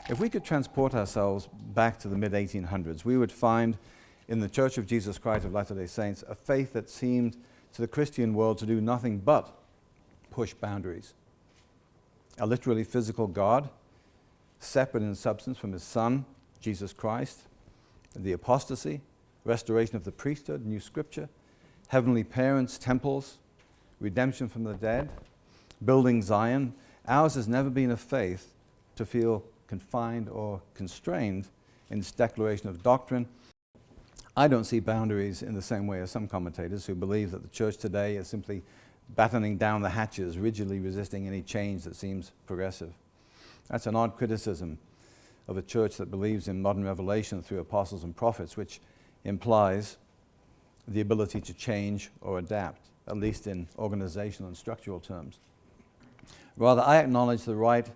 If we could transport ourselves back to the mid-1800s, we would find in the Church of Jesus Christ of Latter-day Saints a faith that seemed to the Christian world to do nothing but push boundaries. A literally physical God, separate in substance from his Son, Jesus Christ, the apostasy, restoration of the priesthood, new scripture, heavenly parents, temples, redemption from the dead, building Zion. Ours has never been a faith to feel confined or constrained in its declaration of doctrine. I don't see boundaries in the same way as some commentators who believe that the church today is simply battening down the hatches, rigidly resisting any change that seems progressive. That's an odd criticism of a church that believes in modern revelation through apostles and prophets, which implies the ability to change or adapt, at least in organizational and structural terms. Rather, I acknowledge the right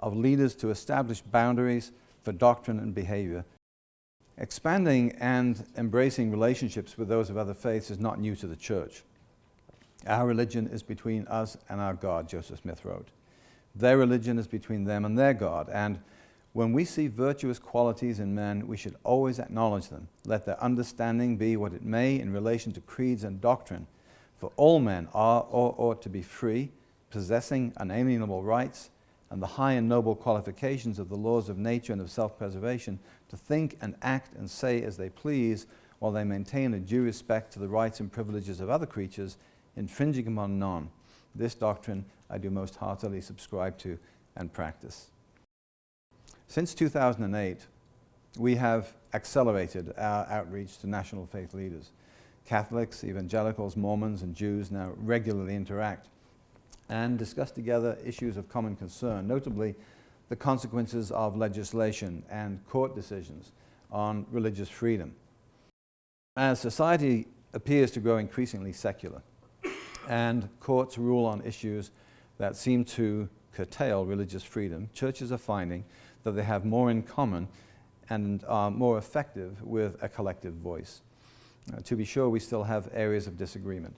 of leaders to establish boundaries for doctrine and behavior. Expanding and embracing relationships with those of other faiths is not new to the church. Our religion is between us and our God, Joseph Smith wrote. Their religion is between them and their God. And when we see virtuous qualities in men, we should always acknowledge them. Let their understanding be what it may in relation to creeds and doctrine. For all men are or ought to be free, possessing unalienable rights, and the high and noble qualifications of the laws of nature and of self-preservation, to think and act and say as they please, while they maintain a due respect to the rights and privileges of other creatures, infringing upon none. This doctrine I do most heartily subscribe to and practice. Since 2008, we have accelerated our outreach to national faith leaders. Catholics, evangelicals, Mormons, and Jews now regularly interact and discuss together issues of common concern, notably the consequences of legislation and court decisions on religious freedom. As society appears to grow increasingly secular and courts rule on issues that seem to curtail religious freedom, churches are finding that they have more in common and are more effective with a collective voice. To be sure, we still have areas of disagreement,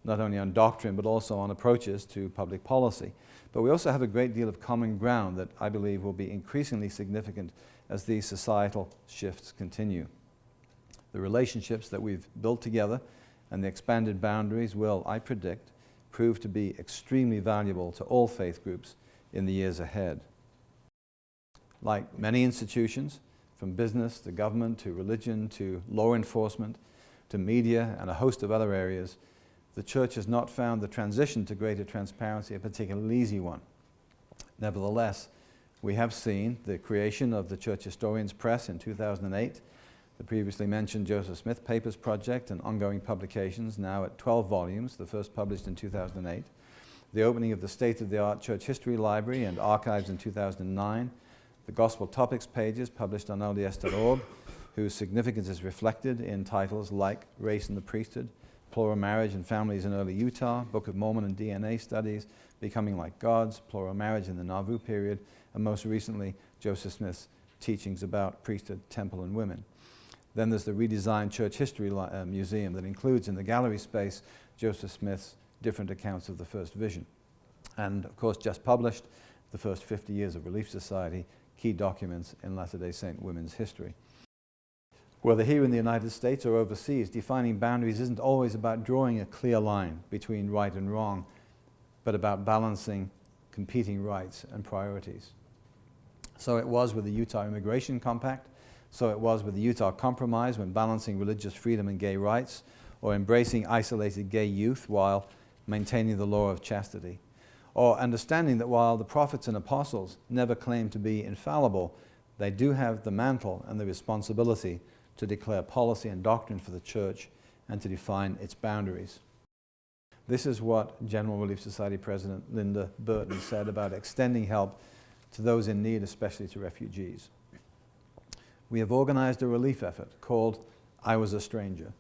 not only on doctrine, but also on approaches to public policy. But we also have a great deal of common ground that I believe will be increasingly significant as these societal shifts continue. The relationships that we've built together and the expanded boundaries will, I predict, prove to be extremely valuable to all faith groups in the years ahead. Like many institutions, from business to government to religion to law enforcement to media and a host of other areas, the church has not found the transition to greater transparency a particularly easy one. Nevertheless, we have seen the creation of the Church Historians Press in 2008, the previously mentioned Joseph Smith Papers Project and ongoing publications, now at 12 volumes, the first published in 2008, the opening of the state-of-the-art Church History Library and Archives in 2009, the Gospel Topics pages published on LDS.org, whose significance is reflected in titles like Race and the Priesthood, Plural Marriage and Families in Early Utah, Book of Mormon and DNA Studies, Becoming Like Gods, Plural Marriage in the Nauvoo Period, and most recently, Joseph Smith's teachings about priesthood, temple, and women. Then there's the redesigned Church History Museum that includes in the gallery space Joseph Smith's different accounts of the first vision. And of course, just published, the first 50 years of Relief Society, key documents in Latter-day Saint women's history. Whether here in the United States or overseas, defining boundaries isn't always about drawing a clear line between right and wrong, but about balancing competing rights and priorities. So it was with the Utah Immigration Compact, so it was with the Utah Compromise when balancing religious freedom and gay rights, or embracing isolated gay youth while maintaining the law of chastity, or understanding that while the prophets and apostles never claimed to be infallible, they do have the mantle and the responsibility to declare policy and doctrine for the church and to define its boundaries. This is what General Relief Society President Linda Burton said about extending help to those in need, especially to refugees. We have organized a relief effort called I Was a Stranger.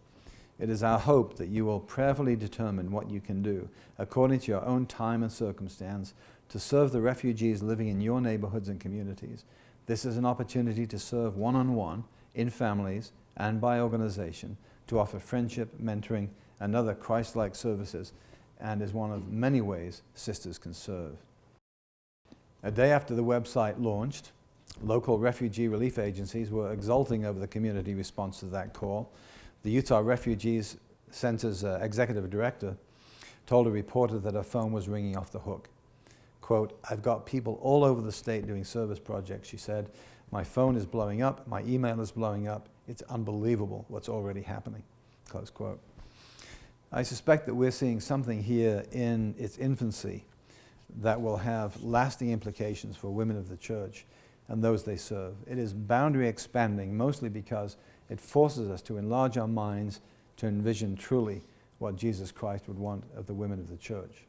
It is our hope that you will prayerfully determine what you can do, according to your own time and circumstance, to serve the refugees living in your neighborhoods and communities. This is an opportunity to serve one-on-one, in families, and by organization, to offer friendship, mentoring, and other Christ-like services, and is one of many ways sisters can serve. A day after the website launched, Local refugee relief agencies were exulting over the community response to that call. The Utah Refugees Center's executive director told a reporter that her phone was ringing off the hook. Quote, "I've got people all over the state doing service projects," she said. "My phone is blowing up, my email is blowing up. It's unbelievable what's already happening," close quote. I suspect that we're seeing something here in its infancy that will have lasting implications for women of the church and those they serve. It is boundary expanding, mostly because it forces us to enlarge our minds to envision truly what Jesus Christ would want of the women of the church.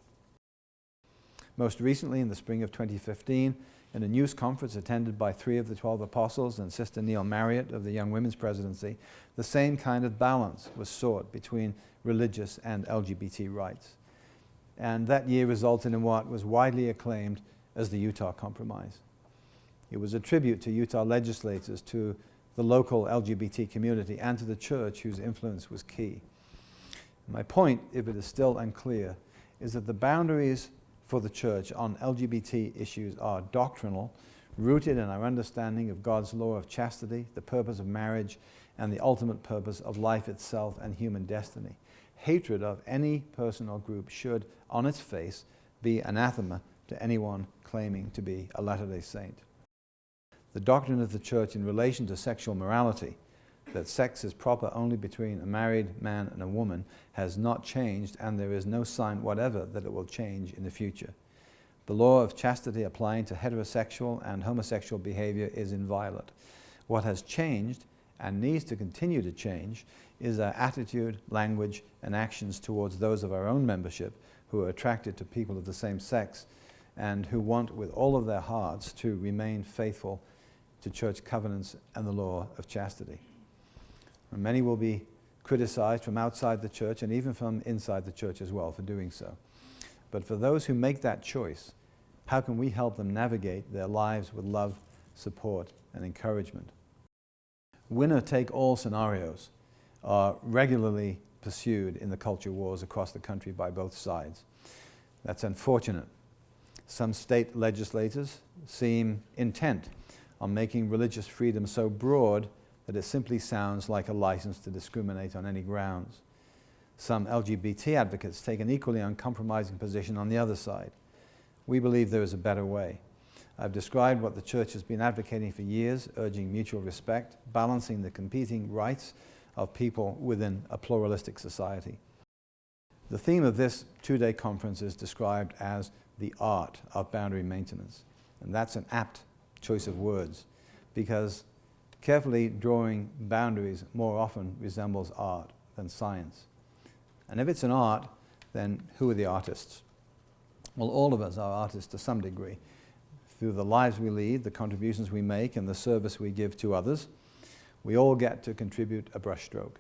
Most recently, in the spring of 2015, in a news conference attended by 3 of the 12 apostles and Sister Neil Marriott of the Young Women's Presidency, the same kind of balance was sought between religious and LGBT rights. And that year resulted in what was widely acclaimed as the Utah Compromise. It was a tribute to Utah legislators, to the local LGBT community, and to the church, whose influence was key. My point, if it is still unclear, is that the boundaries for the church on LGBT issues are doctrinal, rooted in our understanding of God's law of chastity, the purpose of marriage, and the ultimate purpose of life itself and human destiny. Hatred of any person or group should, on its face, be anathema to anyone claiming to be a Latter-day Saint. The doctrine of the church in relation to sexual morality, that sex is proper only between a married man and a woman, has not changed, and there is no sign whatever that it will change in the future. The law of chastity applying to heterosexual and homosexual behavior is inviolate. What has changed, and needs to continue to change, is our attitude, language, and actions towards those of our own membership who are attracted to people of the same sex and who want with all of their hearts to remain faithful to church covenants and the law of chastity. And many will be criticized from outside the church and even from inside the church as well for doing so. But for those who make that choice, how can we help them navigate their lives with love, support, and encouragement? Winner-take-all scenarios are regularly pursued in the culture wars across the country by both sides. That's unfortunate. Some state legislators seem intent on making religious freedom so broad that it simply sounds like a license to discriminate on any grounds. Some LGBT advocates take an equally uncompromising position on the other side. We believe there is a better way. I've described what the church has been advocating for years, urging mutual respect, balancing the competing rights of people within a pluralistic society. The theme of this 2-day conference is described as the art of boundary maintenance. And that's an apt choice of words, because carefully drawing boundaries more often resembles art than science. And if it's an art, then who are the artists? Well, all of us are artists to some degree. Through the lives we lead, the contributions we make, and the service we give to others, we all get to contribute a brushstroke.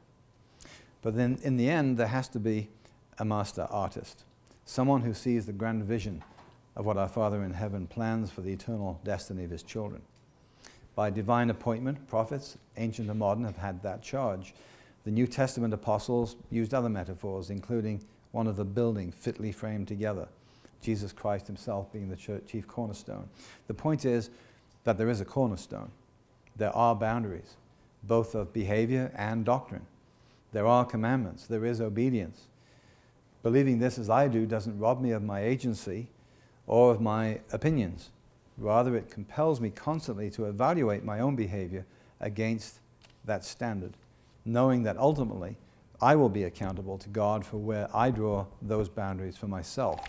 But then in the end, there has to be a master artist, someone who sees the grand vision of what our Father in heaven plans for the eternal destiny of his children. By divine appointment, prophets, ancient and modern, have had that charge. The New Testament apostles used other metaphors, including one of the building fitly framed together, Jesus Christ himself being the chief cornerstone. The point is that there is a cornerstone. There are boundaries, both of behavior and doctrine. There are commandments. There is obedience. Believing this as I do doesn't rob me of my agency or of my opinions. Rather, it compels me constantly to evaluate my own behavior against that standard, knowing that ultimately I will be accountable to God for where I draw those boundaries for myself.